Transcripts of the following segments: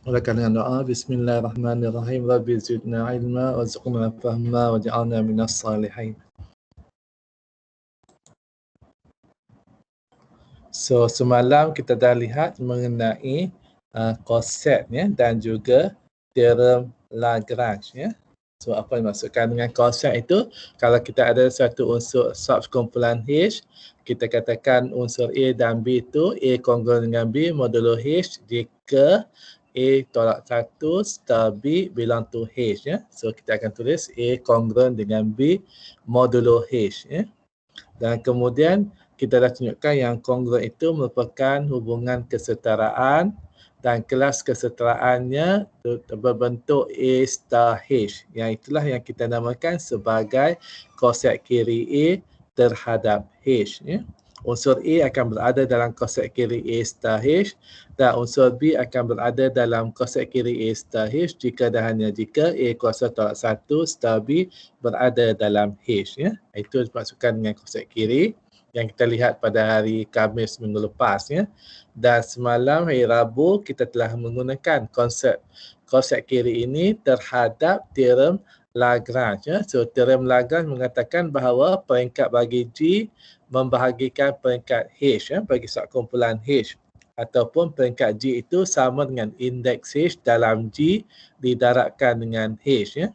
Mulakan dengan doa. Bismillahirrahmanirrahim. Rabbi zidna ilma warzuqna fahma waj'alna minas salihin. So semalam kita dah lihat mengenai konsep ya, dan juga teorem Lagrange ya. So apa yang dimaksudkan dengan konsep itu? Kalau kita ada satu unsur subkumpulan H, kita katakan unsur A dan B itu A kongruen dengan B modulo H jika A tolak 1 star B belong to H ya. So kita akan tulis A kongruen dengan B modulo H ya. Dan kemudian kita dah tunjukkan yang kongruen itu merupakan hubungan kesetaraan dan kelas kesetaraannya berbentuk A star H. Yang itulah yang kita namakan sebagai konsep kiri A terhadap H. Ya. Unsur A akan berada dalam konsep kiri A star H dan unsur B akan berada dalam konsep kiri A star H jika dan hanya jika A kuasa tolak 1 star B berada dalam H. Ya. Itu dimaksudkan dengan konsep kiri yang kita lihat pada hari Khamis minggu lepas. Ya. Dan semalam hari Rabu kita telah menggunakan konsep kiri ini terhadap teorem Lagrange. Ya. So teorem Lagrange mengatakan bahawa peringkat bagi G membahagikan peringkat H ya, bagi subkumpulan H, ataupun peringkat G itu sama dengan indeks H dalam G didarabkan dengan H ya.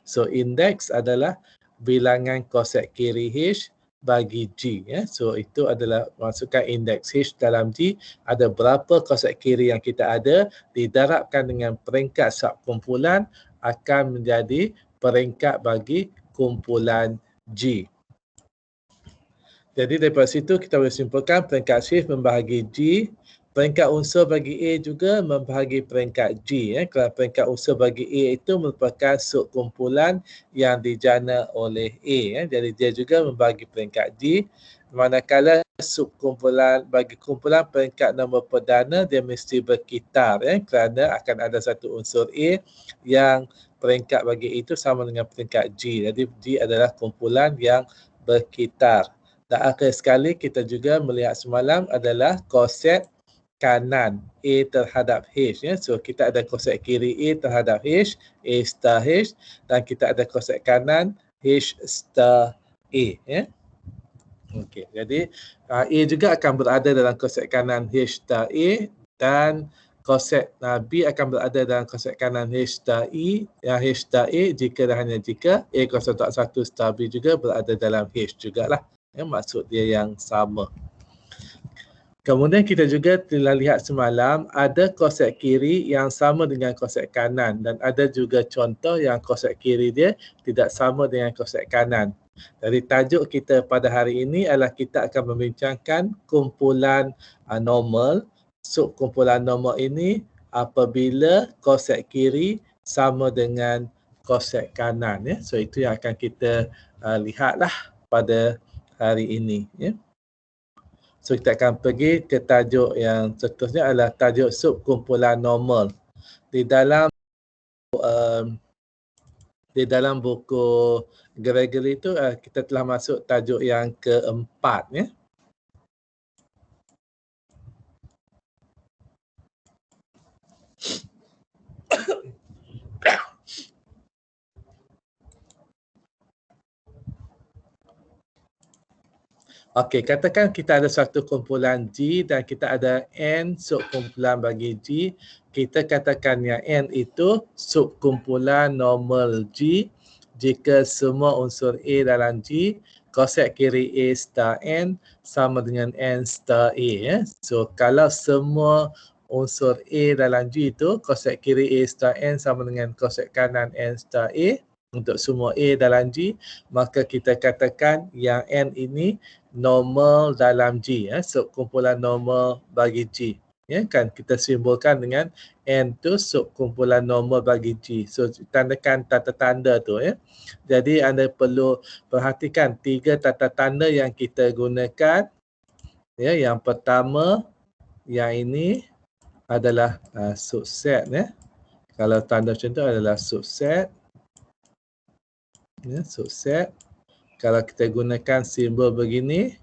So indeks adalah bilangan konsep kiri H bagi G ya. So itu adalah masukkan indeks H dalam G, ada berapa konsep kiri yang kita ada didarabkan dengan peringkat subkumpulan akan menjadi peringkat bagi kumpulan G. Jadi daripada situ kita boleh simpulkan peringkat shift membahagi G, peringkat unsur bagi A juga membahagi peringkat G. Kalau peringkat unsur bagi A itu merupakan subkumpulan yang dijana oleh A. Jadi dia juga membahagi peringkat G. Manakala subkumpulan bagi kumpulan peringkat nombor perdana dia mesti berkitar kerana akan ada satu unsur A yang peringkat bagi A itu sama dengan peringkat G. Jadi G adalah kumpulan yang berkitar. Dan akhir sekali kita juga melihat semalam adalah konsep kanan A terhadap H. Ya. So kita ada konsep kiri A terhadap H, A star H, dan kita ada konsep kanan H star A. Ya. Okey, jadi A juga akan berada dalam konsep kanan H star A dan konsep B akan berada dalam konsep kanan H star E, yang H star A jika dan hanya jika A kuasa tak 1 star B juga berada dalam H jugalah. Ya, maksud dia yang sama. Kemudian kita juga telah lihat semalam ada konsep kiri yang sama dengan konsep kanan dan ada juga contoh yang konsep kiri dia tidak sama dengan konsep kanan. Jadi tajuk kita pada hari ini adalah kita akan membincangkan kumpulan normal. Subkumpulan normal ini apabila konsep kiri sama dengan konsep kanan. Ya. So itu yang akan kita lihatlah pada hari ini. Ya. So kita akan pergi ke tajuk yang seterusnya adalah tajuk subkumpulan normal. Di dalam buku Gregory itu kita telah masuk tajuk yang keempat ya. Okey, katakan kita ada satu kumpulan G dan kita ada N subkumpulan bagi G. Kita katakan yang N itu subkumpulan normal G jika semua unsur A dalam G, konsep kiri A star N sama dengan N star A. Ya. So, kalau semua unsur A dalam G itu, konsep kiri A star N sama dengan konsep kanan N star A, untuk semua A dalam G, maka kita katakan yang N ini normal dalam G, ya, subkumpulan normal bagi G. Ya, kan kita simbolkan dengan N tu subkumpulan normal bagi G. So tandakan tanda tanda tu ya. Jadi anda perlu perhatikan tiga tanda tanda yang kita gunakan. Ya, yang pertama yang ini adalah subset ya. Kalau tanda macam tu adalah subset. Ya, subset. Kalau kita gunakan simbol begini,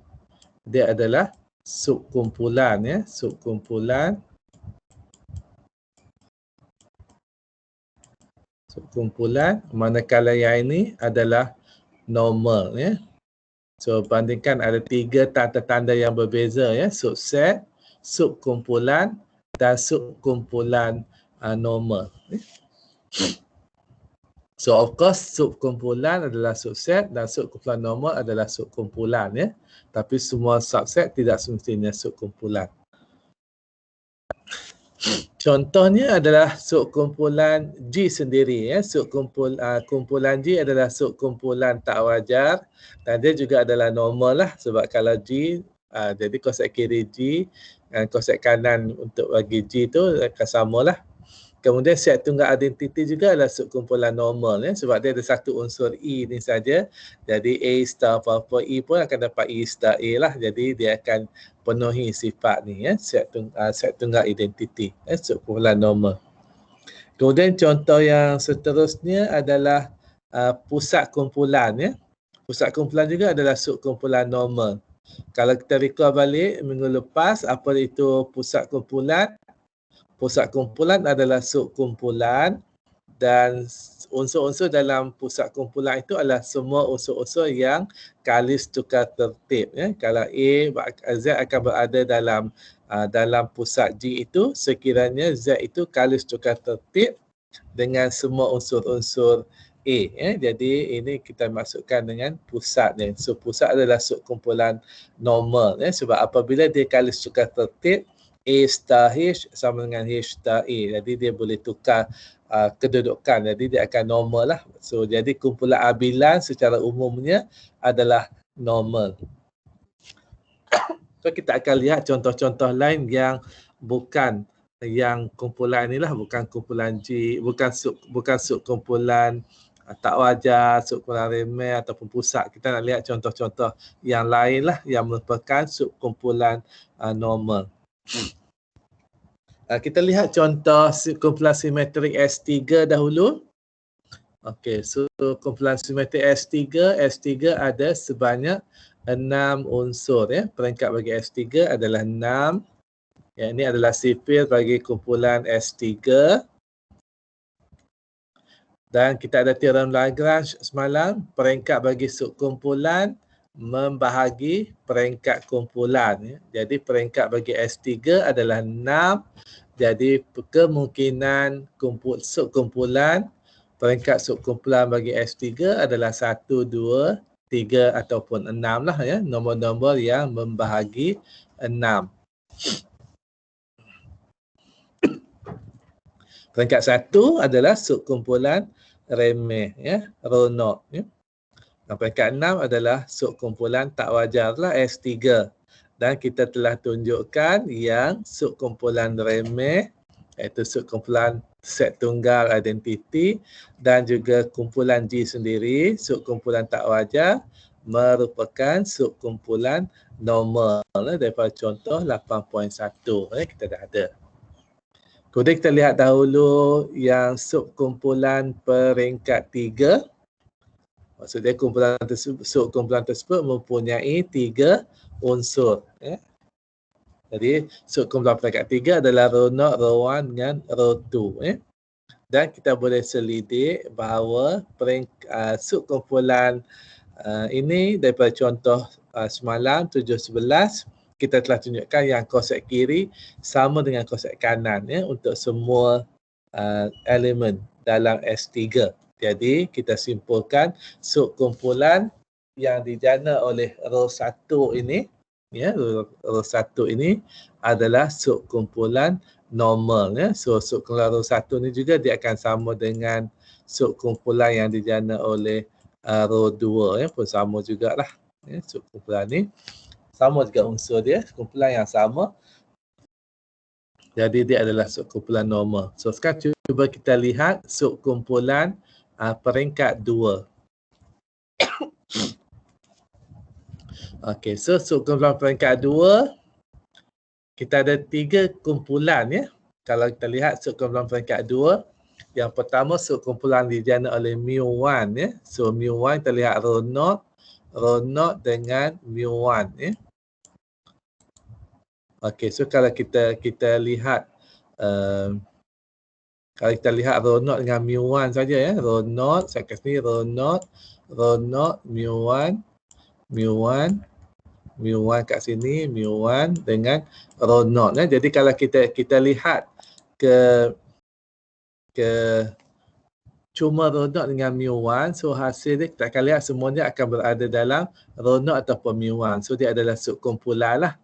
dia adalah subkumpulan ya, subkumpulan Subkumpulan, manakala yang ini adalah normal ya. So bandingkan ada 3 tanda-tanda yang berbeza ya, subset, subkumpulan dan subkumpulan normal. So of course subkumpulan adalah subset dan subkumpulan normal adalah subkumpulan ya. Tapi semua subset tidak semestinya subkumpulan. Contohnya adalah subkumpulan G sendiri ya. Kumpulan G adalah subkumpulan tak wajar dan dia juga adalah normal lah, sebab kalau G jadi konsep kiri G dan konsep kanan untuk bagi G tu akan samalah. Kemudian set tunggal identiti juga adalah subkumpulan normal ya, sebab dia ada satu unsur E ni saja. Jadi A star apa-apa E pun akan dapat E star A lah. Jadi dia akan penuhi sifat ni ya, set tunggal identiti ya, subkumpulan normal. Kemudian contoh yang seterusnya adalah pusat kumpulan ya. Pusat kumpulan juga adalah subkumpulan normal. Kalau kita recall balik minggu lepas, apa itu pusat kumpulan? Pusat kumpulan adalah subkumpulan dan unsur-unsur dalam pusat kumpulan itu adalah semua unsur-unsur yang kalis tukar tertib ya. Kalau A, Z akan berada dalam pusat G itu sekiranya Z itu kalis tukar tertib dengan semua unsur-unsur A ya. Jadi ini kita masukkan dengan pusat ni. So pusat adalah subkumpulan normal ya, sebab apabila dia kalis tukar tertib A star H sama dengan H star A. Jadi dia boleh tukar kedudukan. Jadi dia akan normal lah. So jadi kumpulan abilan secara umumnya adalah normal. So kita akan lihat contoh-contoh lain yang bukan yang kumpulan inilah, bukan kumpulan G, bukan subkumpulan tak wajar, subkumpulan remeh ataupun pusat. Kita nak lihat contoh-contoh yang lain lah yang merupakan subkumpulan normal. Kita lihat contoh kumpulan simetrik S3 dahulu. Okey, so kumpulan simetrik S3 ada sebanyak 6 unsur ya. Peringkat bagi S3 adalah 6. Ya, ini adalah sifir bagi kumpulan S3. Dan kita ada teorem Lagrange semalam, peringkat bagi subkumpulan membahagi peringkat kumpulan ya. Jadi peringkat bagi S3 adalah 6. Jadi kemungkinan subkumpulan, peringkat subkumpulan bagi S3 adalah 1, 2, 3 ataupun 6 lah ya. Nombor-nombor yang membahagi 6. Peringkat 1 adalah subkumpulan remeh ya, ronok ya. Dan peringkat 6 adalah subkumpulan tak wajar lah, S3. Dan kita telah tunjukkan yang subkumpulan remeh iaitu subkumpulan set tunggal identiti dan juga kumpulan G sendiri, subkumpulan tak wajar merupakan subkumpulan normal daripada contoh 8.1 kita dah ada. Kemudian kita lihat dahulu yang subkumpulan peringkat 3. Maksudnya subkumpulan tersebut mempunyai 3 unsur. Ya. Jadi subkumpulan peringkat 3 adalah row 0, row 1 dengan row 2. Ya. Dan kita boleh selidik bahawa subkumpulan ini daripada contoh semalam 7.11 kita telah tunjukkan yang konsep kiri sama dengan konsep kanan ya, untuk semua elemen dalam S3. Jadi kita simpulkan subkumpulan yang dijana oleh row 1 ini ya, row 1 ini adalah subkumpulan normal ya. So subkumpulan row 1 ni juga dia akan sama dengan subkumpulan yang dijana oleh row 2 ya, pun sama jugalah ya, subkumpulan ni sama juga unsur dia, kumpulan yang sama. Jadi dia adalah subkumpulan normal. So sekarang cuba kita lihat subkumpulan peringkat 2. Okey, so subkumpulan peringkat 2 kita ada 3 kumpulan ya. Kalau kita lihat subkumpulan peringkat 2, yang pertama subkumpulan dijana oleh mu1 ya. So mu1 kita lihat row 0 dengan mu1 ya. Okey, so kalau kita lihat Kalau kita lihat rho naught dengan mu1 saja ya, rho naught saya kasih rho naught mu1 mu1 kat sini mu1 dengan rho naught ya. Jadi kalau kita lihat ke cuma rho naught dengan mu1, so hasil dia kita akan lihat semuanya akan berada dalam rho naught ataupun mu1. So dia adalah subkumpulan lah.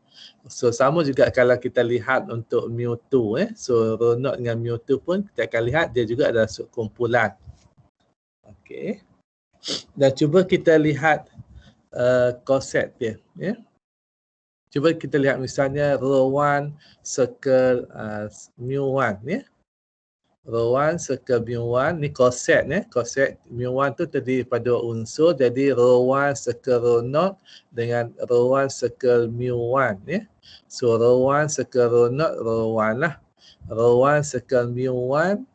So sama juga kalau kita lihat untuk mu2 so rho naught dengan mu2 pun kita akan lihat dia juga adalah subkumpulan. Okey. Dan cuba kita lihat koset dia ya. Cuba kita lihat misalnya rho1 circle mu1 ya. Rho1 circle mu1 ni koset ya. Koset mu1 tu terdiri pada unsur, jadi rho1 circle rho naught dengan rho1 circle mu1 ya. So rho1 circle rho naught rho1 lah. Rho1 circle mu1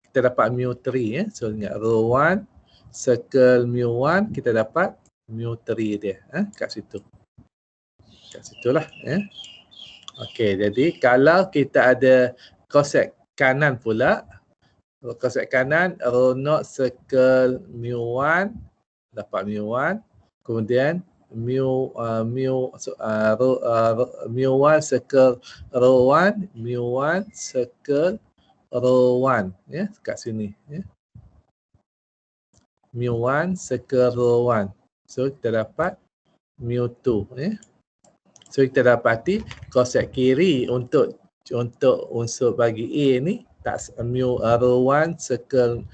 kita dapat mu3 ya. So ingat rho1 circle mu1 kita dapat mu3 dia kat situ. Kat situlah ya. Okey, jadi kalau kita ada koset kanan pula, koset kanan rho naught circle mu1 dapat mu1, kemudian mu1 circle rho1 mu1 circle rho1 ya kat sini ya. mu1 circle rho1. So kita dapat mu2 ya. So kita dapati koset kiri untuk unsur bagi A ni tak rho1 circle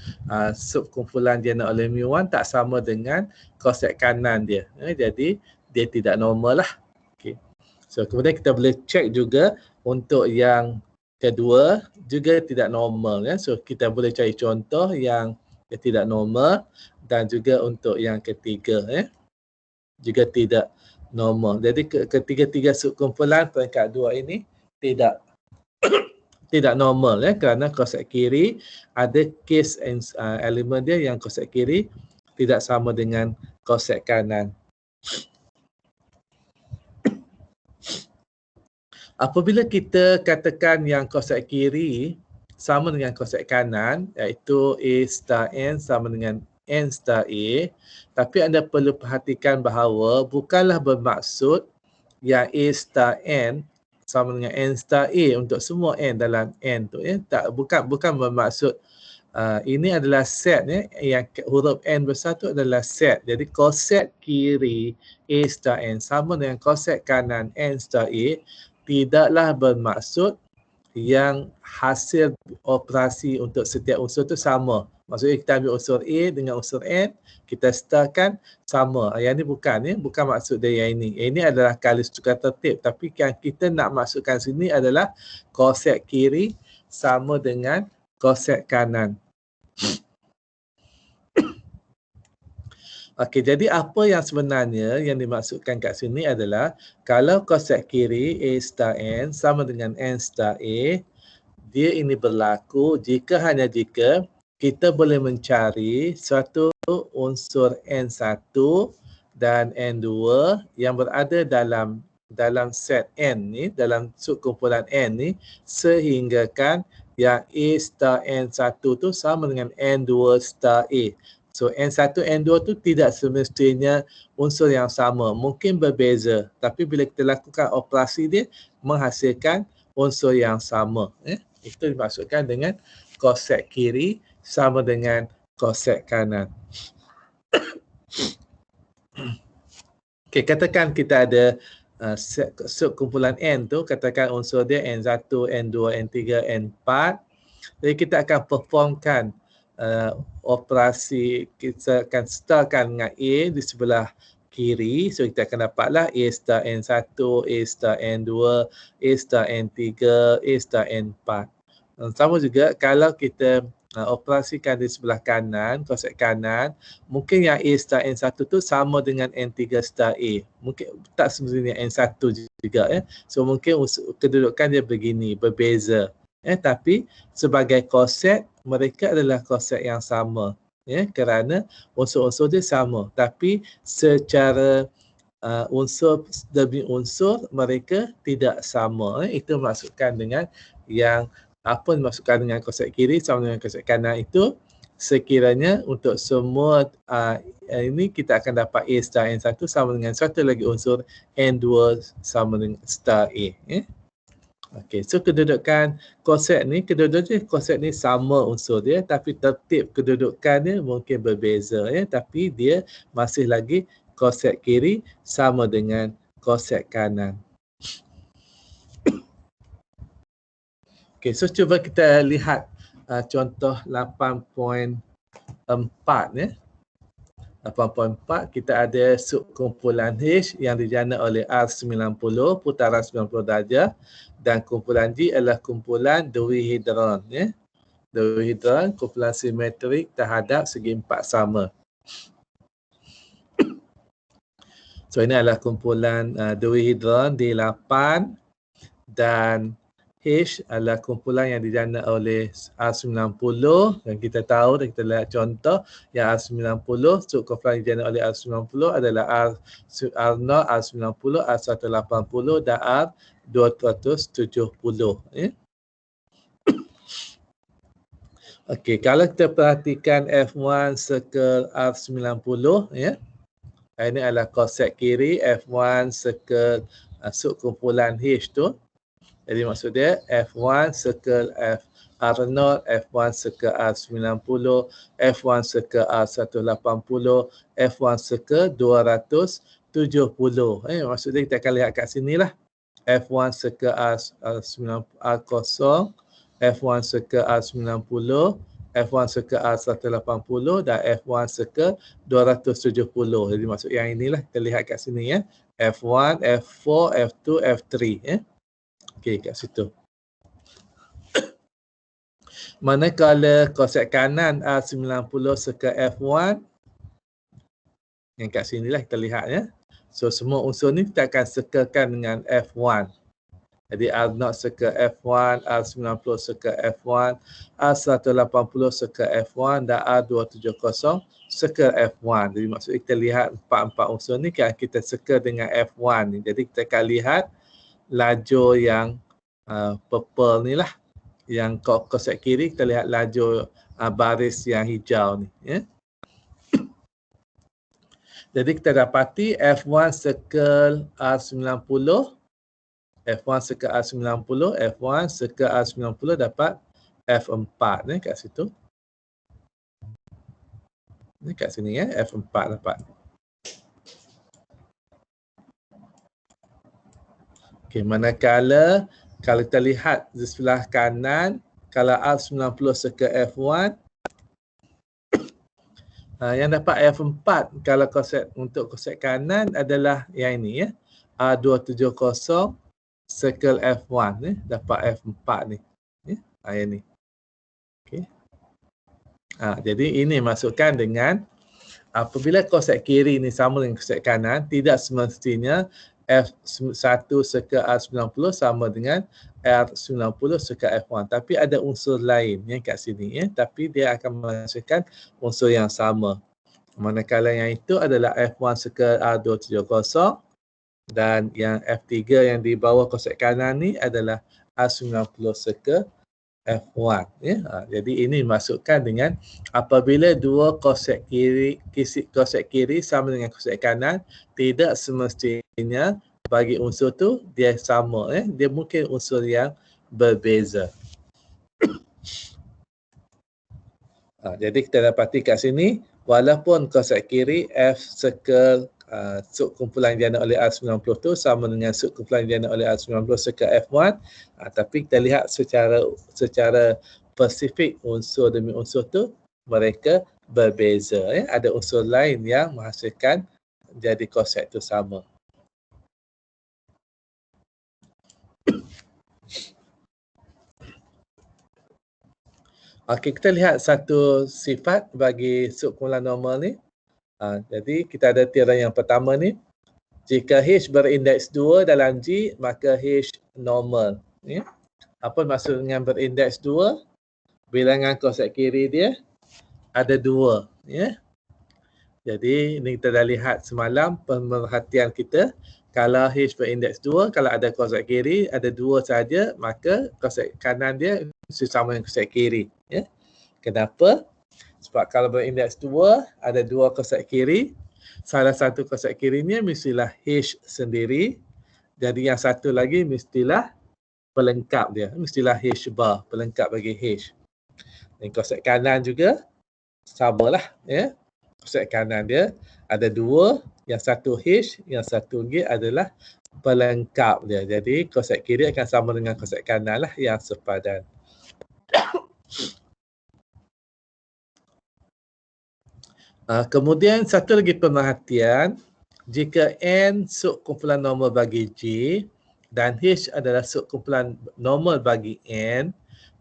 subkumpulan dia nak oleh mu1 tak sama dengan koset kanan dia. Jadi dia tidak normal lah. Okay. So kemudian kita boleh check juga untuk yang kedua juga tidak normal ya. So kita boleh cari contoh yang tidak normal dan juga untuk yang ketiga ya. Juga tidak normal. Jadi ketiga-tiga subkumpulan peringkat 2 ini tidak normal ya, kerana koset kiri ada case elemen dia yang koset kiri tidak sama dengan koset kanan. Apabila kita katakan yang koset kiri sama dengan koset kanan, iaitu A star N sama dengan N star A, tapi anda perlu perhatikan bahawa bukanlah bermaksud yang A star N sama dengan N star A untuk semua N dalam N tu ya. Tak, bukan bermaksud ini adalah set ya, yang huruf N besar tu adalah set. Jadi koset kiri A star N sama dengan koset kanan N star A tidaklah bermaksud yang hasil operasi untuk setiap unsur tu sama. Maksudnya kita ambil unsur A dengan unsur N, kita starkan sama. Yang ni bukan ya, bukan maksud dia yang ini. Ini adalah kali sukan tertib, tapi yang kita nak masukkan sini adalah koset kiri sama dengan koset kanan. Okey, jadi apa yang sebenarnya yang dimaksudkan kat sini adalah kalau koset kiri A star N sama dengan N star A, dia ini berlaku hanya jika kita boleh mencari suatu unsur N1 dan N2 yang berada dalam set N ni, dalam subkumpulan N ni, sehinggakan yang A star N1 tu sama dengan N2 star A. So N1, N2 tu tidak semestinya unsur yang sama, mungkin berbeza. Tapi bila kita lakukan operasi dia, menghasilkan unsur yang sama. Itu dimaksudkan dengan koset kiri sama dengan koset kanan. Okay, katakan kita ada subkumpulan N tu, katakan unsur dia N1, N2, N3, N4. Jadi kita akan performkan operasi, kita akan startkan dengan A di sebelah kiri. So kita akan dapatlah A star N1, A star N2, A star N3, A star N4. Sama juga kalau kita operasikan di sebelah kanan, koset kanan, mungkin yang A star N1 tu sama dengan N3 star A. Mungkin tak semestinya N1 juga ya. So mungkin kedudukan dia begini, berbeza. Tapi sebagai koset, mereka adalah koset yang sama. Kerana unsur-unsur dia sama. Tapi secara unsur demi unsur, mereka tidak sama. Itu maksudkan dengan yang apa dimaksudkan dengan konsep kiri sama dengan konsep kanan itu, sekiranya untuk semua ini kita akan dapat A star N1 sama dengan satu lagi unsur N2 sama dengan star A. Okey, so kedudukan konsep ni, konsep ni sama unsur dia tapi tertib kedudukannya mungkin berbeza tapi dia masih lagi konsep kiri sama dengan konsep kanan. Okey, so cuba kita lihat contoh 8.4 ya. 8.4 kita ada subkumpulan H yang dijana oleh R90 putaran 90 darjah dan kumpulan G adalah kumpulan dihedron ya. Dihedron kumpulan simetrik terhadap segi empat sama. So ini adalah kumpulan dihedron D8 dan H adalah kumpulan yang dijana oleh R90 dan kita tahu dan kita lihat contoh yang R90 subkumpulan yang dijana oleh R90 adalah R0, R90, R180 dan R270 ya. Okey, kalau kita perhatikan F1 circle R90 ya. Ini adalah konsep kiri F1 circle subkumpulan H tu. Jadi maksud dia F1 circle R0, F1 circle R90, F1 circle R180, F1 circle 270. Maksud dia kita akan lihat kat sini lah. F1 circle R0, F1 circle R90, F1 circle R180 dan F1 circle 270. Jadi maksud yang inilah kita lihat kat sini ya. F1, F4, F2, F3 ya. Okey, kat situ. Manakala konsep kanan R90 circle F1, yang kat sinilah kita lihat ya. So semua unsur ni kita akan circlekan dengan F1. Jadi R0 circle F1, R90 circle F1, R180 circle F1 dan R270 circle F1. Jadi maksudnya kita lihat empat unsur ni kan kita circle dengan F1 ni. Jadi kita akan lihat lajur yang purple ni lah. Yang konsep kiri kita lihat lajur baris yang hijau ni ya. Jadi kita dapati F1 circle R90, F1 circle R90, F1 circle R90 dapat F4 ni kat situ. Ni kat sini ya, F4 dapat. Okey, manakala kalau kita lihat di sebelah kanan, kalau R90 circle F1, yang dapat F4 kalau konsep untuk konsep kanan adalah yang ini ya. R270 circle F1 ni dapat F4 ni. Yang ni. Okey. Jadi ini masukkan dengan apabila konsep kiri ni sama dengan konsep kanan, tidak semestinya F1 circle R90 sama dengan R90 circle F1. Tapi ada unsur lain yang kat sini ya. Tapi dia akan menghasilkan unsur yang sama. Manakala yang itu adalah F1 circle R270 dan yang F3 yang di bawah konsep kanan ni adalah R90 circle F1 ya. Jadi ini masukkan dengan apabila dua konsep kiri sama dengan konsep kanan, tidak semestinya bagi unsur tu dia sama ya. Dia mungkin unsur yang berbeza. Jadi kita dapati kat sini walaupun konsep kiri F circle subkumpulan yang dijana oleh R90 tu sama dengan subkumpulan yang dijana oleh R90 circle F1, tapi kita lihat secara spesifik unsur demi unsur tu mereka berbeza ya. Ada unsur lain yang menghasilkan jadi konsep tu sama. Okey, kita lihat satu sifat bagi subkumpulan normal ni. Jadi kita ada teorem yang pertama ni. Jika H berindeks 2 dalam G, maka H normal. Ya. Apa maksud dengan berindeks 2? Bilangan konsep kiri dia ada 2. Ya. Jadi ini kita dah lihat semalam pemerhatian kita. Kalau H berindeks 2, kalau ada konsep kiri ada 2 saja, maka konsep kanan dia mesti sama dengan koset kiri. Ya. Kenapa? Sebab kalau berindeks 2, ada 2 koset kiri. Salah satu koset kirinya mestilah H sendiri. Jadi yang satu lagi mestilah pelengkap dia. Mestilah H bar, pelengkap bagi H. Dan koset kanan juga samalah. Ya. Koset kanan dia ada 2, yang satu H, yang satu G adalah pelengkap dia. Jadi koset kiri akan sama dengan koset kanan lah yang sepadan. Kemudian satu lagi pemerhatian, jika N subkumpulan normal bagi G dan H adalah subkumpulan normal bagi N,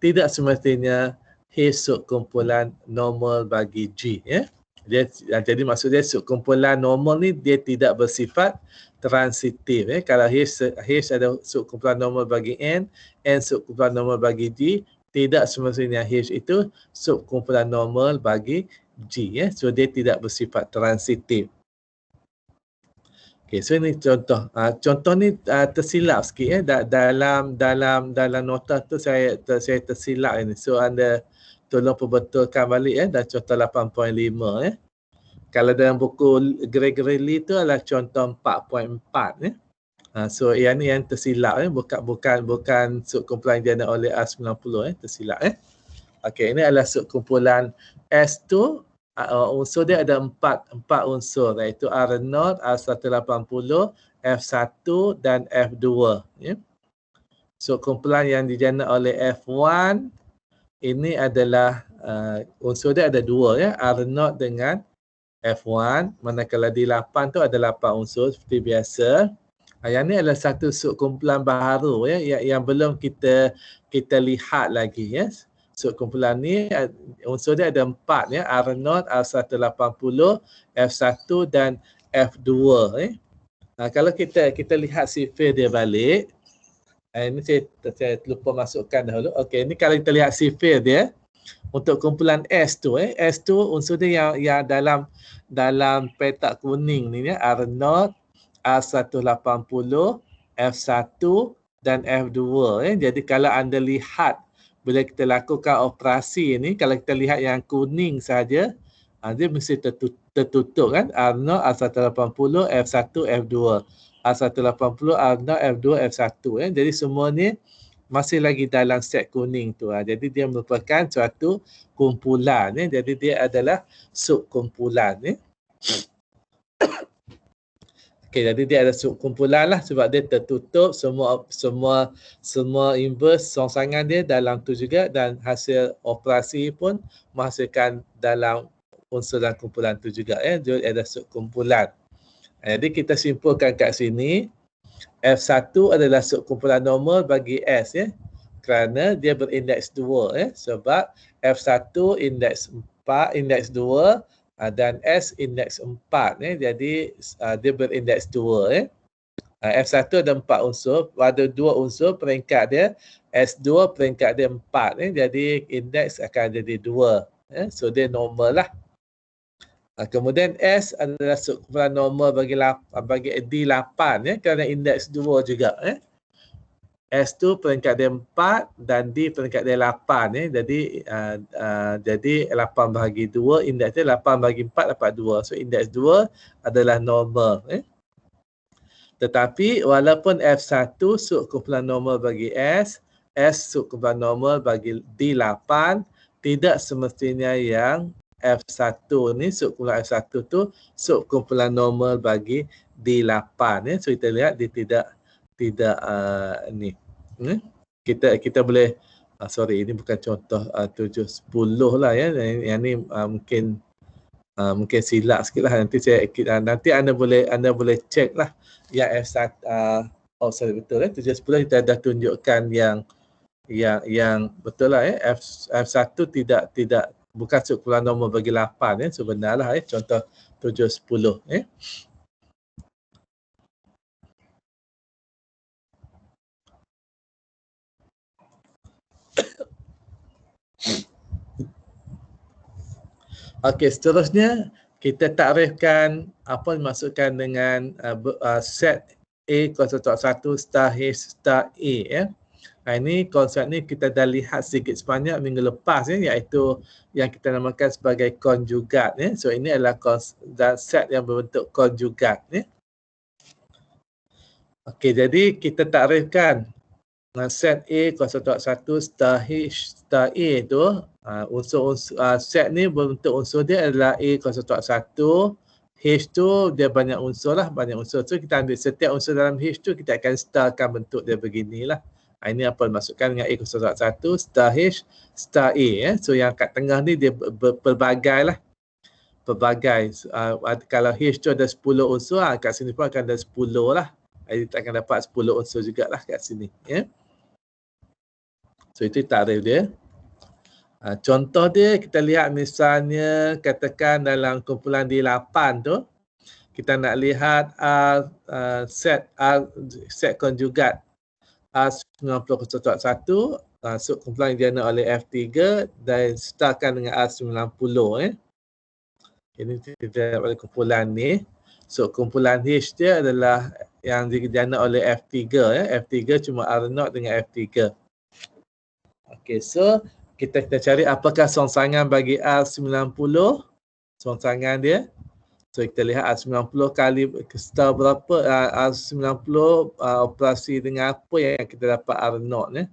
tidak semestinya H subkumpulan normal bagi G. Ya? Jadi maksudnya subkumpulan normal ni dia tidak bersifat transitif. Kalau H ada subkumpulan normal bagi N subkumpulan normal bagi G, tidak semestinya H itu subkumpulan normal bagi G. So dia tidak bersifat transitif. Okay, so ini contoh. Contoh ni tersilap sikit dalam nota tu saya tersilap ini. So anda tolong perbetulkan balik dan contoh 8.5 Kalau dalam buku Gregory Lee tu adalah contoh 4.4 So yang ni yang tersilap bukan subkumpulan yang diana oleh R90 tersilap Okey, ini adalah subkumpulan S2. Unsur dia ada empat unsur, iaitu R0, R180, F1 dan F2. Ya. Subkumpulan yang dijana oleh F1 ini adalah unsur dia ada 2 R0 dengan F1. Manakala di 8 tu ada 8 unsur seperti biasa. Yang ni adalah satu subkumpulan baharu yang belum kita lihat lagi Subkumpulan ni unsur dia ada 4 R0, R180, F1 dan F2 Kalau kita lihat sifir dia balik, ini saya lupa masukkan dahulu. Okey, ini kalau kita lihat sifir dia untuk kumpulan S2 S2 unsur dia yang dalam petak kuning ni R0, R180, F1 dan F2 Jadi kalau anda lihat bila kita lakukan operasi ni, kalau kita lihat yang kuning saja, dia mesti tertutup kan? R0, R180, F1, F2. R180, R0, F2, F1. Jadi semua ni masih lagi dalam set kuning tu. Jadi dia merupakan suatu kumpulan. Jadi dia adalah subkumpulan. Okay, jadi dia ada subkumpulan lah sebab dia tertutup, semua inverse rongsangan dia dalam tu juga dan hasil operasi pun menghasilkan dalam unsur dan kumpulan tu juga Jadi ada subkumpulan. Jadi kita simpulkan kat sini F1 adalah subkumpulan normal bagi S kerana dia berindeks 2 sebab F1 indeks 4, indeks 2 dan S indeks 4 jadi dia berindeks 2 F1 ada 4 unsur, ada 2 unsur peringkat dia, S2 peringkat dia 4 jadi indeks akan jadi 2 so dia normal lah. Kemudian S adalah subkumpulan normal bagi D8 kerana indeks 2 juga S2 peringkat dia 4 dan D peringkat dia 8 jadi 8 bahagi 2 indeks dia 8 bahagi 4 dapat 2. So indeks 2 adalah normal Tetapi walaupun F1 subkumpulan normal bagi S subkumpulan normal bagi D8, tidak semestinya yang F1 ni subkumpulan F1 tu subkumpulan normal bagi D8 So kita lihat dia tidak ni kita boleh sorry ini bukan contoh 710 lah yang ni mungkin silap sikit lah nanti anda boleh cek lah yang F1 sorry betul 710 kita dah tunjukkan yang betul lah F1 tidak bukan subkumpulan normal bagi 8 sebenarnya contoh 710 Okey, seterusnya kita takrifkan apa dimaksudkan dengan set A = 1 star H star A Ini konsep ni kita dah lihat sedikit sebanyak minggu lepas ya, iaitu yang kita namakan sebagai konjugat ya. So ini adalah set yang berbentuk konjugat ya. Okey, jadi kita takrifkan set A kuasa kuat 1 star H star A tu unsur-unsur set ni berbentuk unsur dia adalah A kuasa kuat 1, H tu dia banyak unsur lah, banyak unsur tu kita ambil setiap unsur dalam H tu kita akan starkan bentuk dia beginilah. Ini apa dimasukkan dengan A kuasa kuat 1 star H star A ya. So yang kat tengah ni dia pelbagai lah. Pelbagai. Kalau H tu ada 10 unsur, kat sini pun akan ada 10 lah. Jadi kita akan dapat 10 unsur jugalah kat sini ya. So itu takrif dia. Contoh dia kita lihat misalnya katakan dalam kumpulan D8 tu kita nak lihat set konjugat R90 kumpulan yang dijana oleh F3 dan startkan dengan R90 ya. Ini kita dapat kumpulan ni. So kumpulan H dia adalah yang dijana oleh F3 ya. F3 cuma R0 dengan F3. Okey, so kita cari apakah songsangan bagi R90. Songsangan dia. So kita lihat R90 kali star berapa, R90 operasi dengan apa yang kita dapat R0 ya.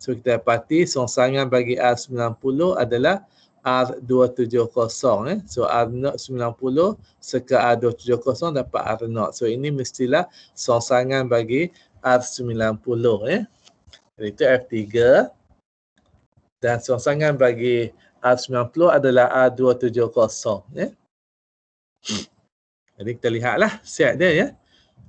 So kita dapati songsangan bagi R90 adalah R270 ya. So R90 seka R270 dapat R0. So ini mestilah songsangan bagi R90 ya. Jadi itu F3. Dan songsangan bagi R90 adalah R270 ya. Jadi kita lihatlah set dia ya.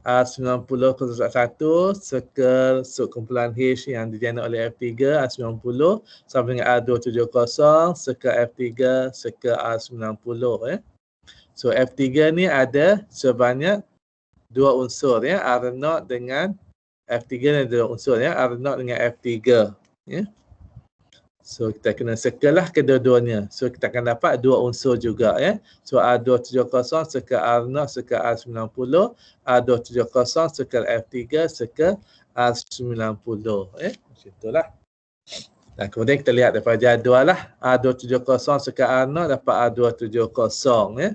R90 kuasa 1 circle subkumpulan H yang dijana oleh F3 R90 sama dengan R270 circle F3 circle R90 ya. So F3 ni ada sebanyak dua unsur ya, R0 dengan F3 ni ada dua unsur ya, R0 dengan F3 ya. So kita kena circle lah kedua-duanya. So kita akan dapat dua unsur juga ya. So R270 circle R0 circle R90, R270 circle F3 circle R90 ya. Macam itulah. Dan kemudian kita lihat daripada jadual lah. R270 circle R0 dapat R270 ya.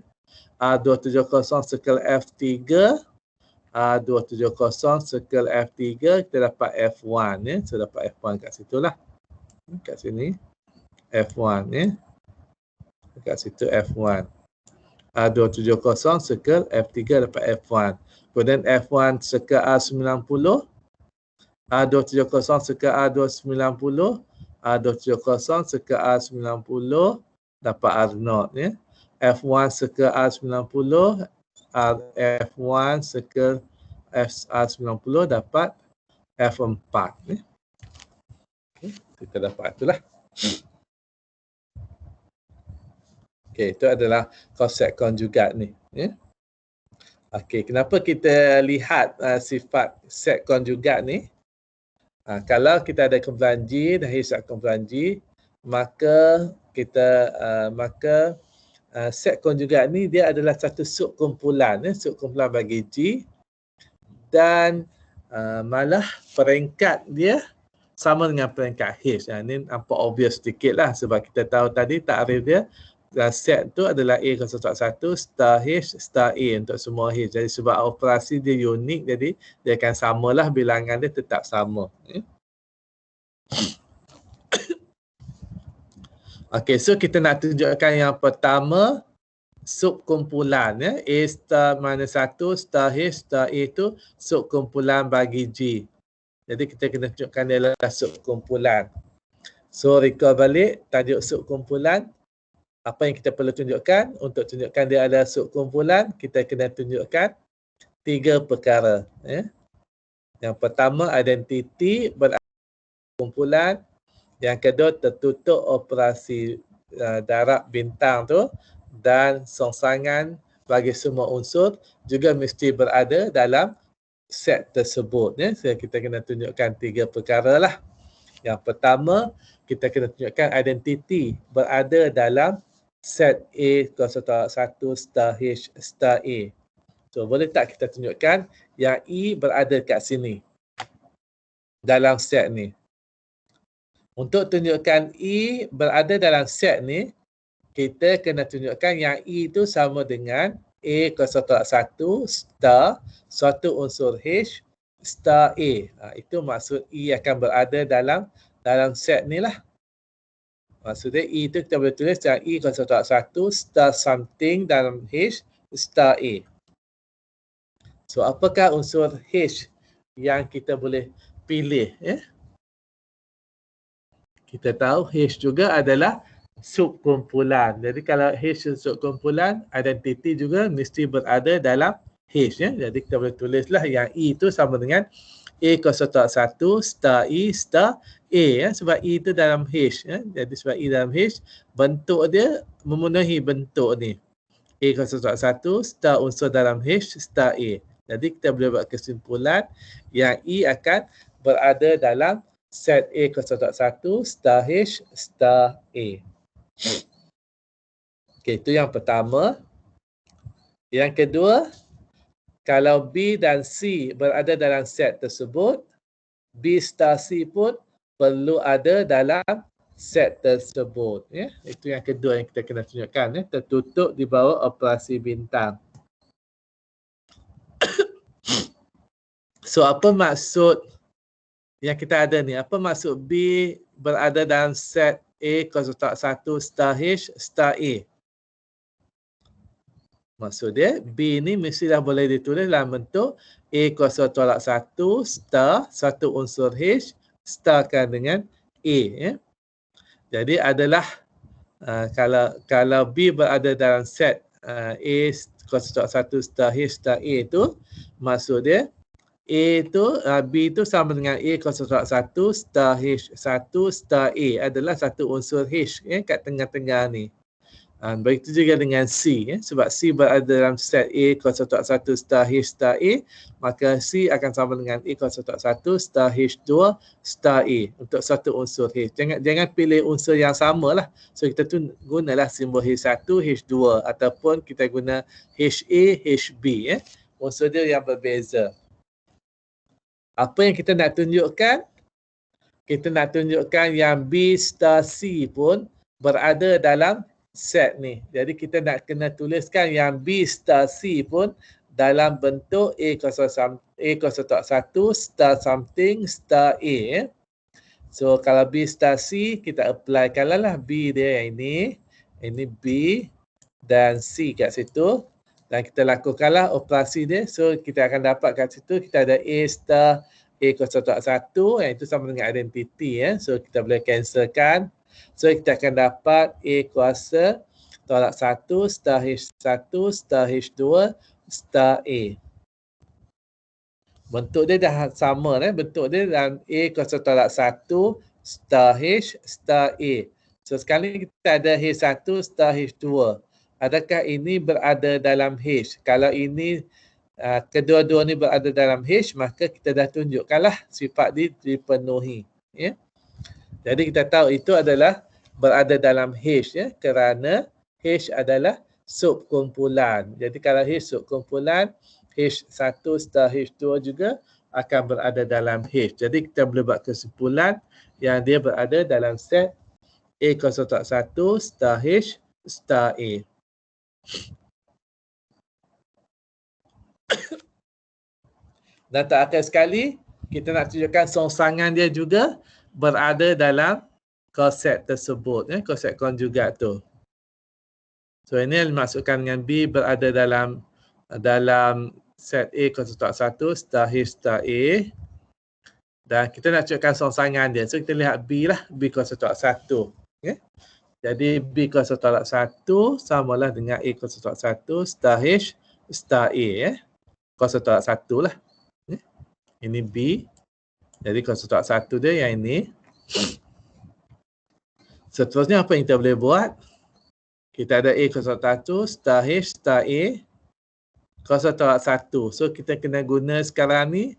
R270 circle F3, R270 circle F3 kita dapat F1 ya. So dapat F1 kat situ lah. Kat sini F1 ya. Kat situ F1. R270 circle F3 dapat F1. Kemudian F1 circle R90, R270 circle R290, R270 circle R90 dapat R0 ya. F1 circle R90, F1 circle R90 dapat F4 ya. Kita dapat itulah. Okey, itu adalah konsep konjugat ni ya. Okey, kenapa kita lihat sifat set konjugat ni? Kalau kita ada kumpulan G dan hisap kumpulan G, maka kita set konjugat ni dia adalah satu subkumpulan ya, subkumpulan bagi G dan malah peringkat dia sama dengan peringkat H. Ini nampak obvious sedikit lah sebab kita tahu tadi takrif dia set tu adalah A kuasa kuat 1 star H star A untuk semua H. Jadi sebab operasi dia unik jadi dia akan samalah, bilangan dia tetap sama. Okey, so kita nak tunjukkan yang pertama subkumpulan ya. A star minus 1 star H star A tu subkumpulan bagi G. Jadi kita kena tunjukkan dia adalah subkumpulan. So recall balik tajuk subkumpulan. Apa yang kita perlu tunjukkan? Untuk tunjukkan dia adalah subkumpulan, kita kena tunjukkan 3 perkara. Ya. Yang pertama identiti kumpulan. Yang kedua tertutup operasi darab bintang tu. Dan songsangan bagi semua unsur juga mesti berada dalam set tersebut ya. So kita kena tunjukkan 3 perkara lah. Yang pertama, kita kena tunjukkan identiti berada dalam set A kuasa kuat 1 star H star A. So boleh tak kita tunjukkan yang E berada kat sini dalam set ni. Untuk tunjukkan E berada dalam set ni, kita kena tunjukkan yang E itu sama dengan A0.1 star suatu unsur H star A. Itu maksud E akan berada dalam set ni lah. Maksudnya E itu kita boleh tulis yang E0.1 star something dalam H star A. So apakah unsur H yang kita boleh pilih? Kita tahu H juga adalah subkumpulan. Jadi kalau H subkumpulan, identiti juga mesti berada dalam H. Jadi kita boleh tulislah yang E itu sama dengan A0.1 star E star A. Sebab E itu dalam H. Jadi sebab E dalam H, bentuk dia memenuhi bentuk ni. A0.1 star unsur dalam H star A. Jadi kita boleh buat kesimpulan yang E akan berada dalam set A0.1 star H star A. Okey, itu yang pertama. Yang kedua, kalau B dan C berada dalam set tersebut, B star C pun perlu ada dalam set tersebut. Itu yang kedua yang kita kena tunjukkan. Tertutup di bawah operasi bintang. So, apa maksud yang kita ada ni? Apa maksud B berada dalam set A0.1 star H star A? Maksud dia, B ni mestilah boleh ditulis dalam bentuk A0.1 star satu unsur H starkan dengan A. Jadi adalah kalau B berada dalam set A0.1 star H star A itu, maksud dia B itu sama dengan A0.1 star H 1 star A adalah satu unsur H kat tengah-tengah ni. Begitu juga dengan C. Sebab C berada dalam set A0.1 star H star A, maka C akan sama dengan A0.1 star H2 star A untuk satu unsur H. Jangan pilih unsur yang sama lah. So kita tu gunalah simbol H1, H2 ataupun kita guna HA, HB. Unsur dia yang berbeza. Apa yang kita nak tunjukkan? Kita nak tunjukkan yang B star C pun berada dalam set ni. Jadi kita nak kena tuliskan yang B star C pun dalam bentuk A0.1 star something star A. So kalau B star C, kita apply lah B dia yang ini. Ini B dan C kat situ. Dan kita lakukanlah operasi dia. So kita akan dapat kat situ kita ada A star A0.1 yang itu sama dengan identiti. So kita boleh cancelkan. So kita akan dapat A0.1 star H1 star H2 star A. Bentuk dia dah sama. Bentuk dia dalam A0.1 star H star A. So sekarang kita ada H1 star H2. Adakah ini berada dalam H? Kalau ini kedua-dua ni berada dalam H, maka kita dah tunjukkanlah sifat dipenuhi. Jadi kita tahu itu adalah berada dalam H kerana H adalah subkumpulan. Jadi kalau H subkumpulan, H1 star H2 juga akan berada dalam H. Jadi kita boleh buat kesimpulan yang dia berada dalam set A0.1 star H star A. Dan terakhir sekali, kita nak tunjukkan songsangan dia juga berada dalam koset tersebut, koset konjugat tu. So ini yang dimaksudkan dengan B berada dalam set A0.1 star H star A. Dan kita nak tunjukkan songsangan dia. So kita lihat B lah, B0.1. Jadi B0.1 samalah dengan A0.1 star H star A. 0.1 lah. Ini B. Jadi 0.1 dia yang ini. Seterusnya apa yang kita boleh buat? Kita ada A0.1 star H star A 0.1. So kita kena guna sekarang ni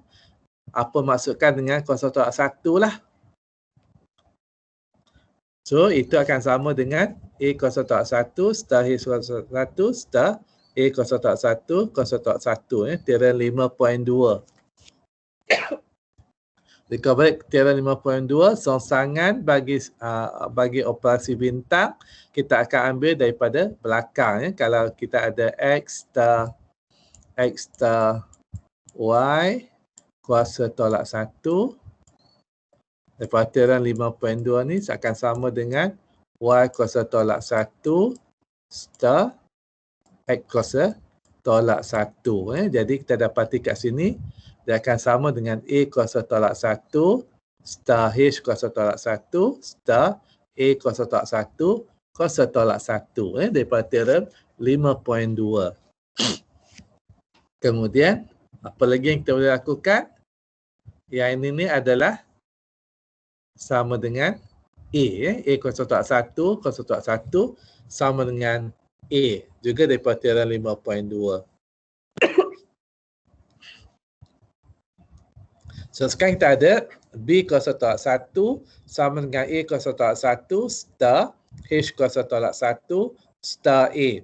apa maksudkan dengan 0.1 lah. So itu akan sama dengan A0.1 star H1 star A0.1 0.1 teorem 5.2. Jika balik teorem 5.2, songsangan bagi operasi bintang, kita akan ambil daripada belakang. Ya. Kalau kita ada X star Y kuasa tolak 1, daripada teorem 5.2 ni akan sama dengan Y kuasa tolak 1 star X kuasa tolak 1. Jadi kita dapati kat sini, dia akan sama dengan A kuasa tolak 1 star H kuasa tolak 1 star A kuasa tolak 1 kuasa tolak 1. Daripada teorem 5.2. Kemudian, apa lagi yang kita boleh lakukan? Yang ini ni adalah sama dengan A. A kuasa tolak 1 kuasa tolak 1 sama dengan A. Juga daripada teorem 5.2. So sekarang kita ada B kuasa tolak 1 sama dengan A kuasa tolak 1 star H kuasa tolak 1 star A.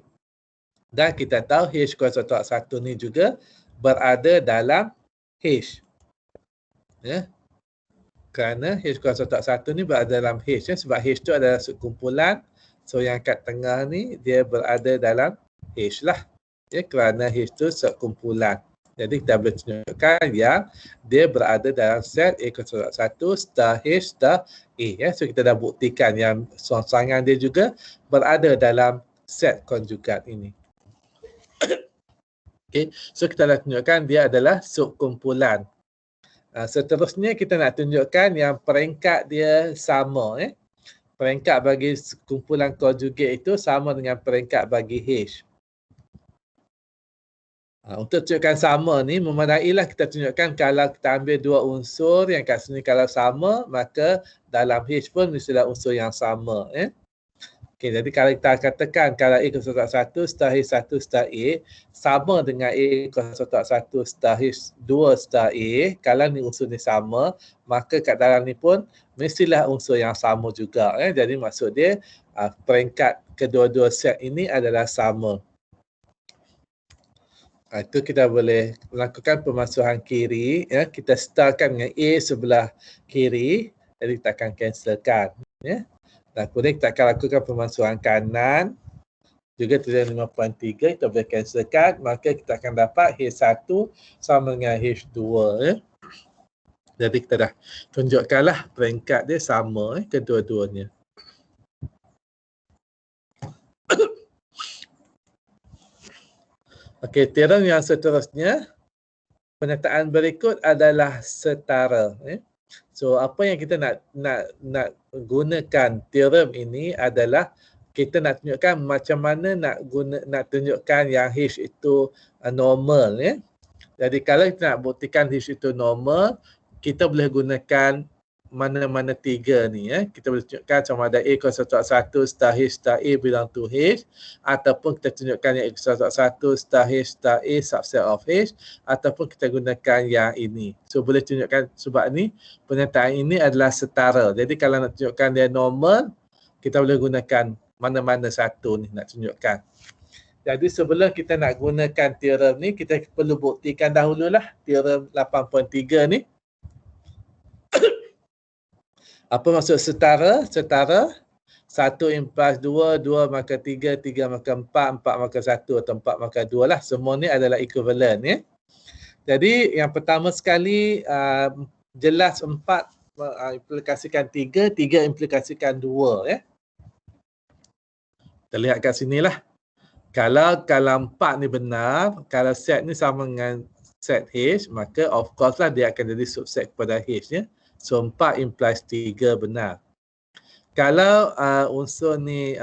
Dan kita tahu H kuasa tolak 1 ni juga berada dalam H. Ya. Kerana H kuasa tolak 1 ni berada dalam H. Ya. Sebab H tu adalah sekumpulan. So yang kat tengah ni dia berada dalam H lah. Ya. Kerana H tu sekumpulan. Jadi kita boleh tunjukkan yang dia berada dalam set A kuasa 1 star H star A. Ya. So kita dah buktikan yang songsangan dia juga berada dalam set konjugat ini. Okay. So kita dah tunjukkan dia adalah subkumpulan. Seterusnya kita nak tunjukkan yang peringkat dia sama. Peringkat bagi kumpulan konjugat itu sama dengan peringkat bagi H. Untuk tunjukkan sama ni, memadailah kita tunjukkan kalau kita ambil dua unsur yang kat sini kalau sama, maka dalam H pun mestilah unsur yang sama. Okay, jadi kalau kita katakan kalau A kuasa tolak 1 star H 1 star A sama dengan A kuasa tolak 1 star H 2 star A, kalau ni unsur ni sama, maka kat dalam ni pun mestilah unsur yang sama juga. Jadi maksud dia peringkat kedua-dua set ini adalah sama. Itu kita boleh melakukan pemasuhan kiri. Ya. Kita startkan dengan A sebelah kiri. Jadi kita akan cancelkan. Ya. Dan kemudian kita akan lakukan pemasuhan kanan. Juga teorem 5.3 kita boleh cancelkan. Maka kita akan dapat H1 sama dengan H2. Ya. Jadi kita dah tunjukkanlah peringkat dia sama kedua-duanya. Okey, teorem yang seterusnya, pernyataan berikut adalah setara. So apa yang kita nak gunakan teorem ini adalah kita nak tunjukkan macam mana nak tunjukkan yang H itu normal. Jadi kalau kita nak buktikan H itu normal, kita boleh gunakan mana-mana tiga ni. Kita boleh tunjukkan sama ada A kuasa tolak 1 star H star A belong to H, ataupun kita tunjukkan yang A kuasa tolak 1 star H star A subset of H, ataupun kita gunakan yang ini. So boleh tunjukkan sebab ni pernyataan ini adalah setara. Jadi kalau nak tunjukkan dia normal, kita boleh gunakan mana-mana satu ni nak tunjukkan. Jadi sebelum kita nak gunakan teorem ni, kita perlu buktikan dahululah teorem 8.3 ni. Apa maksud setara? Setara 1 implies 2, 2 maka 3, 3 maka 4, 4 maka 1 atau 4 maka 2 lah. Semua ni adalah equivalent. Jadi yang pertama sekali jelas 4 implikasikan 3, 3 implikasikan 2. Kita lihat kat sini lah. Kalau 4 ni benar, kalau set ni sama dengan set H, maka of course lah dia akan jadi subset kepada H. So 4 implies 3 benar. Kalau unsur ni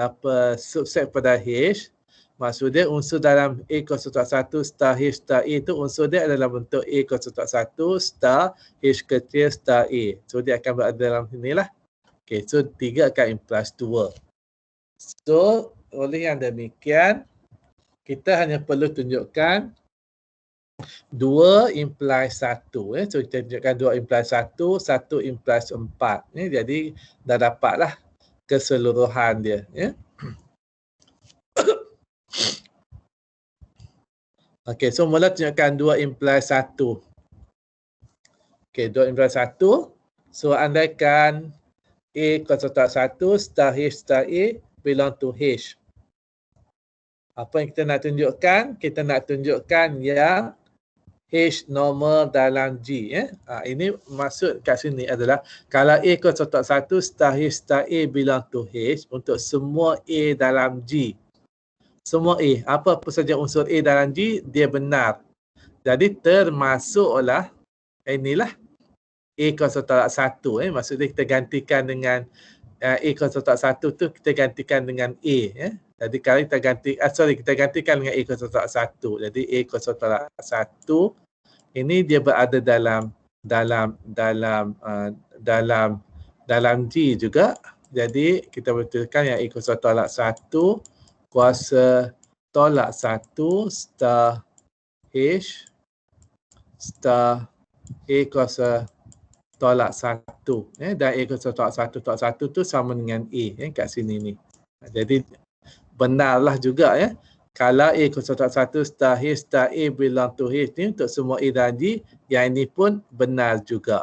subset pada H, maksud dia unsur dalam A kuasa tolak 1 star H star A itu unsur dia adalah bentuk A kuasa tolak 1 star H kecil star A. So dia akan berada dalam sini lah. Okay, so 3 akan implies 2. So oleh yang demikian, kita hanya perlu tunjukkan 2 implies 1. So kita tunjukkan 2 implies 1, 1 implies 4. Jadi dah dapatlah keseluruhan dia. Okey, so mula tunjukkan 2 implies 1. Okey, dot implies 1. So, andaikan A kuasa tak 1 star H star A belong to H. Apa yang kita nak tunjukkan? Kita nak tunjukkan yang H normal dalam G. Ini maksud kat sini adalah kalau A kuasa tak 1 star H star A belong to H untuk semua A dalam G. Semua A, apa saja unsur A dalam G, dia benar. Jadi termasuklah inilah A kuasa tak 1. Maksudnya kita gantikan dengan A kuasa tak 1 tu kita gantikan dengan A. Jadi kalau kita kita gantikan dengan A kuasa tak 1. Jadi A kuasa tak 1 ini dia berada dalam G juga. Jadi kita betulkan yang A kuasa tolak 1 kuasa tolak 1 star H star A kuasa tolak 1. Dan A kuasa tolak 1 tu sama dengan A kat sini ni. Jadi benarlah juga kalau A kuasa tolak 1 star H star A belong to H ni untuk semua A dan G, yang ini pun benar juga.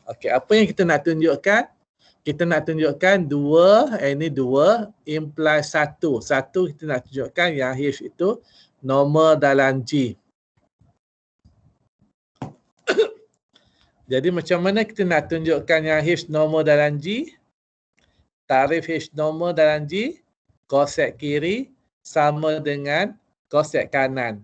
Okey, apa yang kita nak tunjukkan? Kita nak tunjukkan 2, ini 2 imply 1. 1 kita nak tunjukkan yang H itu normal dalam G. Jadi macam mana kita nak tunjukkan yang H normal dalam G? Tarif H normal dalam G, kosek kiri sama dengan kosek kanan.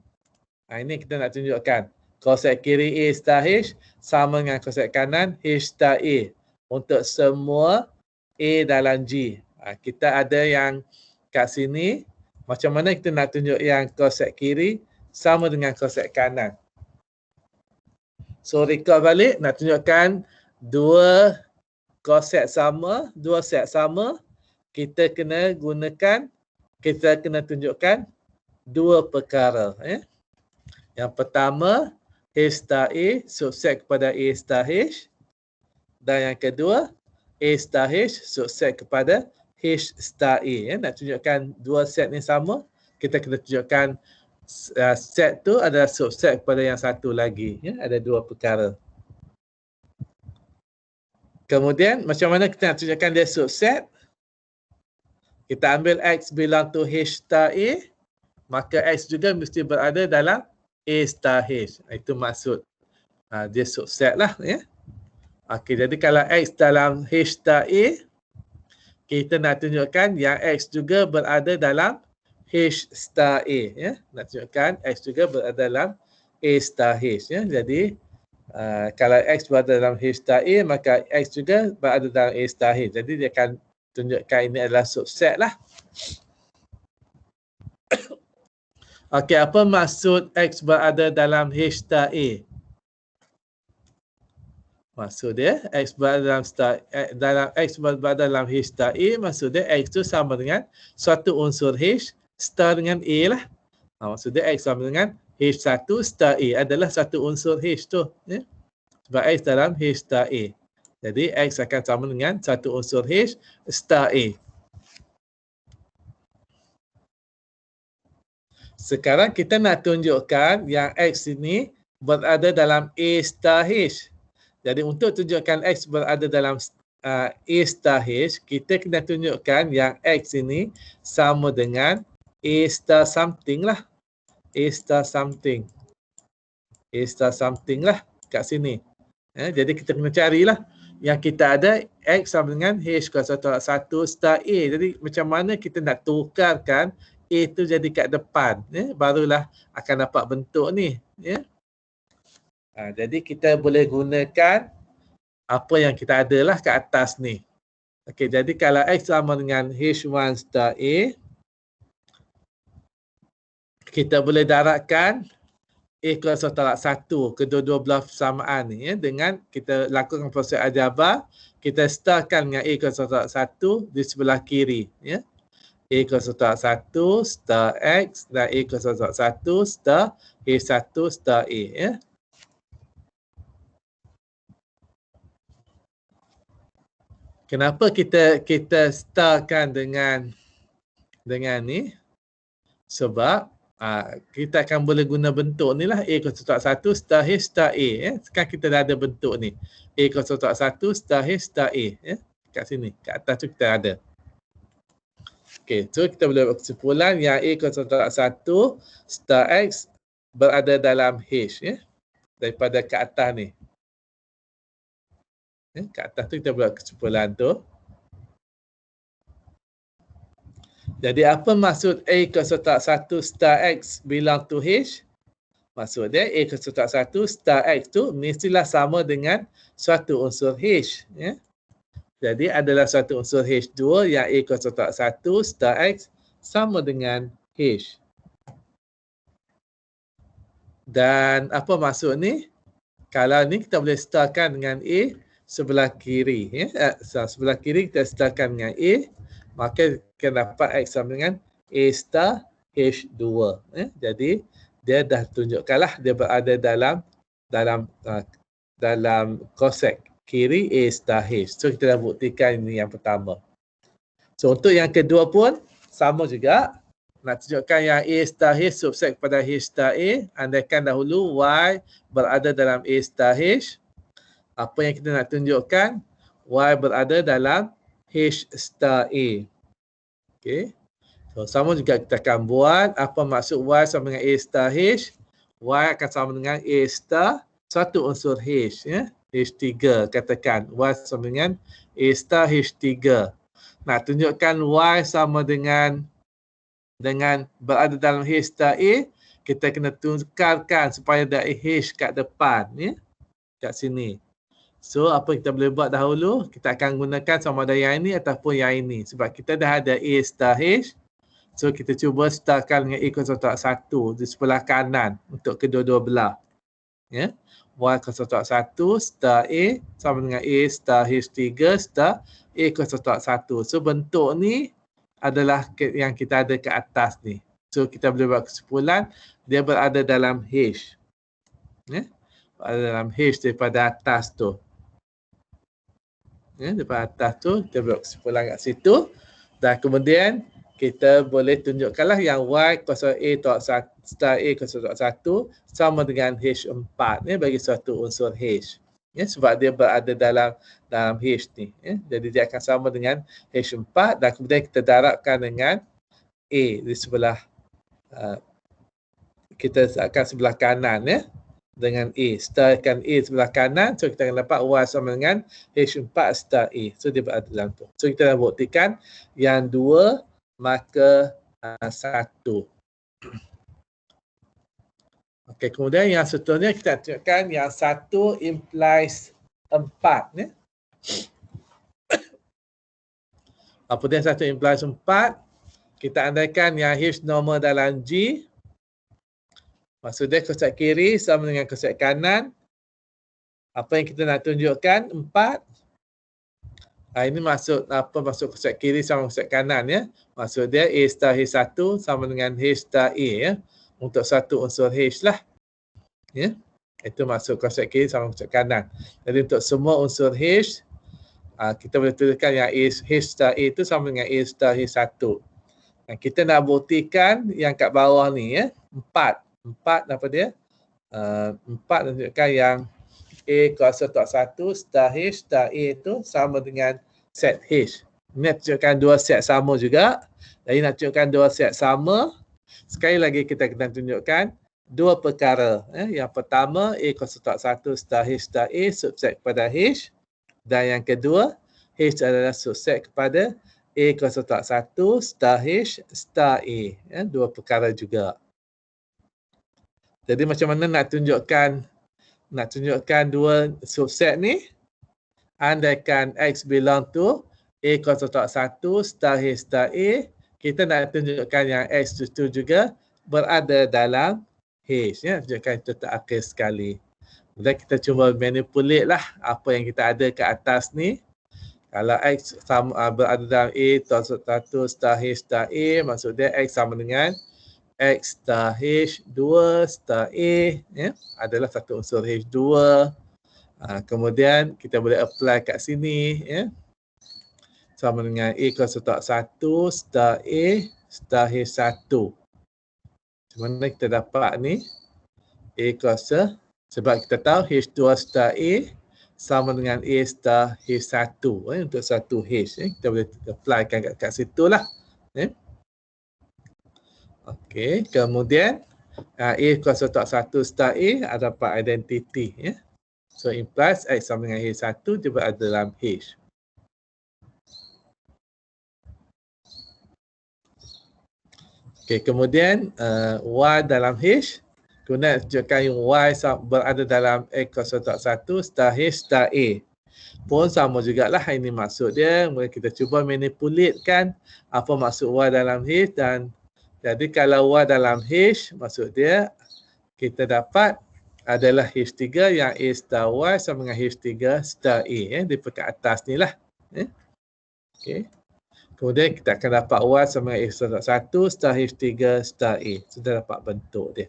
Ini kita nak tunjukkan. Kosek kiri A star H sama dengan kosek kanan H star A untuk semua A dalam G. Kita ada yang kat sini. Macam mana kita nak tunjuk yang kosek kiri sama dengan kosek kanan? So record balik, nak tunjukkan dua set sama, kita kena tunjukkan dua perkara. Yang pertama, H star A subset kepada A star H. Dan yang kedua, A star H subset kepada H star A. Nak tunjukkan dua set ni sama, kita kena tunjukkan set tu adalah subset kepada yang satu lagi. Ada dua perkara. Kemudian macam mana kita nak tunjukkan dia subset? Kita ambil X belong to H star A, maka X juga mesti berada dalam A star H. Itu maksud dia subset lah. Okey, jadi kalau X dalam H star A, kita nak tunjukkan yang X juga berada dalam H star A. Nak tunjukkan X juga berada dalam A star H. Jadi kalau X berada dalam H star A, maka X juga berada dalam A star H. Jadi dia akan tunjukkan ini adalah subset lah. Okey, apa maksud X berada dalam H star A? Maksud dia X berada dalam H star A, maksud dia X tu sama dengan suatu unsur H star dengan A lah. Maksud dia X sama dengan H1 star A adalah satu unsur H tu. Sebab X dalam H star A. Jadi X akan sama dengan satu unsur H star A. Sekarang kita nak tunjukkan yang X ini berada dalam A star H. Jadi untuk tunjukkan X berada dalam A star H, kita kena tunjukkan yang X ini sama dengan A star something lah. A star something. A star something lah kat sini. Jadi kita kena carilah yang kita ada X sama dengan H kuasa tolak 1 star A. Jadi macam mana kita nak tukarkan A tu jadi kat depan. Barulah akan dapat bentuk ni. Jadi kita boleh gunakan apa yang kita ada lah kat atas ni. Okey, jadi kalau X sama dengan H1 star A, kita boleh darabkan A kuasa tolak 1 kedua-dua belah persamaan ni dengan kita lakukan proses aljabar, kita startkan dengan A kuasa tolak 1 di sebelah kiri. A kuasa tolak 1 star X dan A kuasa tolak 1 star H1 star A. Kenapa kita startkan dengan ni? Sebab Kita akan boleh guna bentuk ni lah, A kosong tak 1 star H star A. Sekarang kita dah ada bentuk ni. A kosong tak 1 star H star A. Kat sini, kat atas tu kita ada. Okay, so kita boleh buat kesimpulan yang A kosong tak 1 star X berada dalam H. Daripada kat atas ni. Kat atas tu kita buat kesimpulan tu. Jadi apa maksud A kosong tak 1 star X belong to H? Maksud dia A kosong tak 1 star X tu mestilah sama dengan suatu unsur H. Jadi adalah suatu unsur H2 yang A kosong tak 1 star X sama dengan H. Dan apa maksud ni? Kalau ni kita boleh starkan dengan A sebelah kiri. Sebelah kiri kita starkan dengan A, maka kita dapat X sama dengan A star H2. Jadi dia dah tunjukkanlah dia berada dalam kosek kiri A star H. So kita dah buktikan ini yang pertama. So untuk yang kedua pun sama juga. Nak tunjukkan yang A star H subset kepada H star A, andaikan dahulu Y berada dalam A star H. Apa yang kita nak tunjukkan? Y berada dalam H star A. Okay. So sama juga kita akan buat apa maksud Y sama dengan A star H. Y akan sama dengan A star satu unsur H. H3 katakan. Y sama dengan A star H3. Nak tunjukkan Y sama dengan berada dalam H star A, kita kena tukarkan supaya ada H kat depan. Kat sini. So apa kita boleh buat dahulu? Kita akan gunakan sama ada yang ini ataupun yang ini. Sebab kita dah ada A star H. So kita cuba starkan dengan A kosong tak 1 di sebelah kanan untuk kedua-dua belah. Y kosong tak 1 star A sama dengan A star H3 star A kosong tak 1. So bentuk ni adalah yang kita ada ke atas ni. So kita boleh buat kesimpulan dia berada dalam H. Berada dalam H daripada atas tu. Daripada atas tu kita buat kesimpulan kat situ. Dan kemudian kita boleh tunjukkanlah yang Y kosong A tak star A kosong tak 1 sama dengan H4 bagi suatu unsur H. Sebab dia berada dalam H ni. Jadi dia akan sama dengan H4 dan kemudian kita darabkan dengan A di sebelah kita akan sebelah kanan dengan A. Starkan A sebelah kanan, so kita akan dapat Y sama dengan H4 star A. So dia berada dalam tu. So kita dah buktikan yang 2 maka 1. Okey, kemudian yang seterusnya kita tunjukkan yang 1 implies 4. Apa dia 1 implies 4? Kita andaikan yang H normal dalam G. Maksud dia kosek kiri sama dengan kosek kanan. Apa yang kita nak tunjukkan? 4. Ini maksud apa maksud kosek kiri sama kosek kanan Maksud dia A star H1 sama dengan H star A untuk satu unsur H lah. Itu maksud kosek kiri sama kosek kanan. Jadi untuk semua unsur H, kita boleh tuliskan yang H star A itu sama dengan A star H1. Dan kita nak buktikan yang kat bawah ni 4. 4 apa dia? 4 tunjukkan yang A kosong tak 1 star H star A itu sama dengan set H. Ini nak tunjukkan dua set sama juga. Jadi nak tunjukkan dua set sama, sekali lagi kita kena tunjukkan dua perkara. Yang pertama, A kosong tak 1 star H star A subset kepada H. Dan yang kedua, H adalah subset kepada A kosong tak 1 star H star A. Dua perkara juga. Jadi macam mana nak tunjukkan dua subset ni? Andaikan X belong to A kosong tak 1 star H star A, kita nak tunjukkan yang X itu juga berada dalam H. Tunjukkan itu terakhir sekali. Kemudian kita cuba manipulate lah apa yang kita ada ke atas ni. Kalau X sama, berada dalam A kosong 1 star H star A, maksud dia X sama dengan X star H2 star A adalah satu unsur H2. Kemudian kita boleh apply kat sini sama dengan A kosong tak 1 star A star H1. Di mana kita dapat ni A kuasa, sebab kita tahu H2 star A sama dengan A star H1 untuk satu H. Kita boleh applykan kat situ lah. Okey, kemudian A kuasa tak 1 star A dapat identity. So implies X sama dengan H1 dia berada dalam H. Okey, kemudian Y dalam H, kemudian tunjukkan yang Y berada dalam X kuasa tak 1 star H star A. Pun sama jugalah, ini maksud dia. Kita cuba manipulatekan apa maksud Y dalam H, dan jadi kalau Y dalam H, maksud dia kita dapat adalah H3 yang A star Y sama dengan H3 star A. Di pekat atas ni lah. Okey. Kemudian kita akan dapat Y sama dengan X1 star H3 star A. Sudah dapat bentuk dia.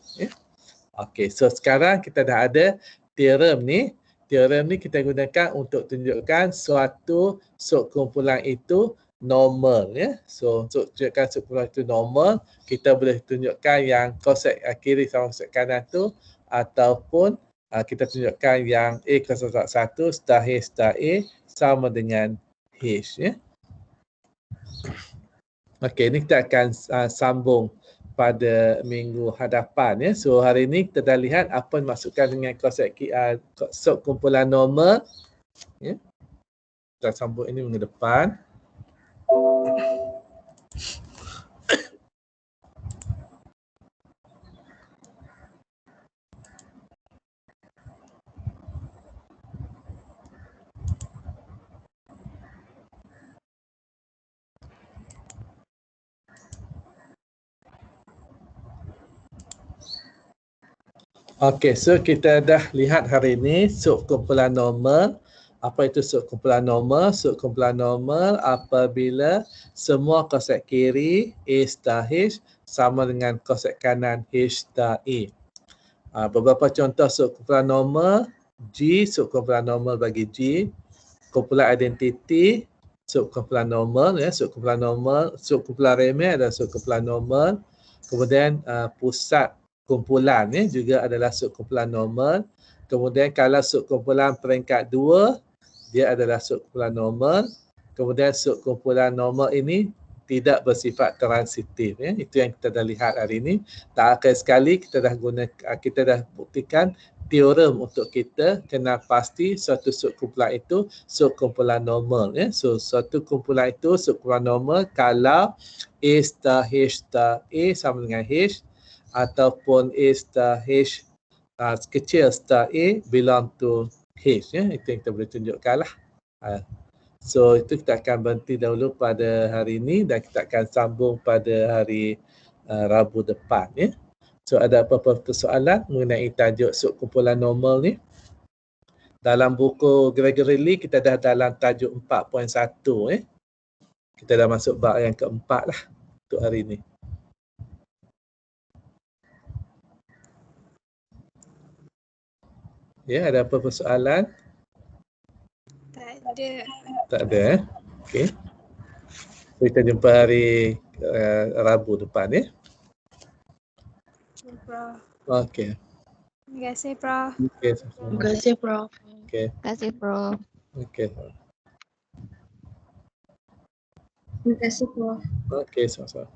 Okey, so sekarang kita dah ada teorem ni. Teorem ni kita gunakan untuk tunjukkan suatu subkumpulan itu normal. So untuk tunjukkan subkumpulan itu normal, kita boleh tunjukkan yang kosek kiri sama kosek kanan tu, ataupun kita tunjukkan yang A kuasa tak 1 star H star A sama dengan H. Okey, ni kita akan sambung pada minggu hadapan. So hari ini kita dah lihat apa yang dimaksudkan dengan kosek subkumpulan normal. Kita sambung ini minggu depan. Okey, so kita dah lihat hari ini subkumpulan normal. Apa itu subkumpulan normal? Subkumpulan normal apabila semua kosek kiri A star H sama dengan kosek kanan H star A. Beberapa contoh subkumpulan normal: G, subkumpulan normal bagi G. Kumpulan identiti, subkumpulan normal. Subkumpulan normal, subkumpulan remeh adalah subkumpulan normal. Kemudian pusat kumpulan juga adalah subkumpulan normal. Kemudian kalau subkumpulan peringkat 2, dia adalah subkumpulan normal. Kemudian subkumpulan normal ini tidak bersifat transitif. Itu yang kita dah lihat hari ini. Tak akhir sekali kita dah buktikan teorem untuk kita kenal pasti suatu subkumpulan itu subkumpulan normal. So suatu kumpulan itu subkumpulan normal kalau A star H star A sama dengan H, ataupun A star H kecil star A belong to H. Itu yang kita boleh tunjukkan lah. So itu kita akan berhenti dahulu pada hari ini dan kita akan sambung pada hari Rabu depan. So ada apa-apa persoalan mengenai tajuk subkumpulan normal ni? Dalam buku Gregory Lee kita dah dalam tajuk 4.1. Kita dah masuk bab yang keempat lah untuk hari ini. Ada apa persoalan? Tak ada. Tak ada. Okey. Kita jumpa hari Rabu depan Prof. Okey. Terima kasih, Prof. Okey. Terima kasih, Prof. Okey. Terima kasih, Prof. Okey. Terima kasih, Prof. Okey, sama-sama.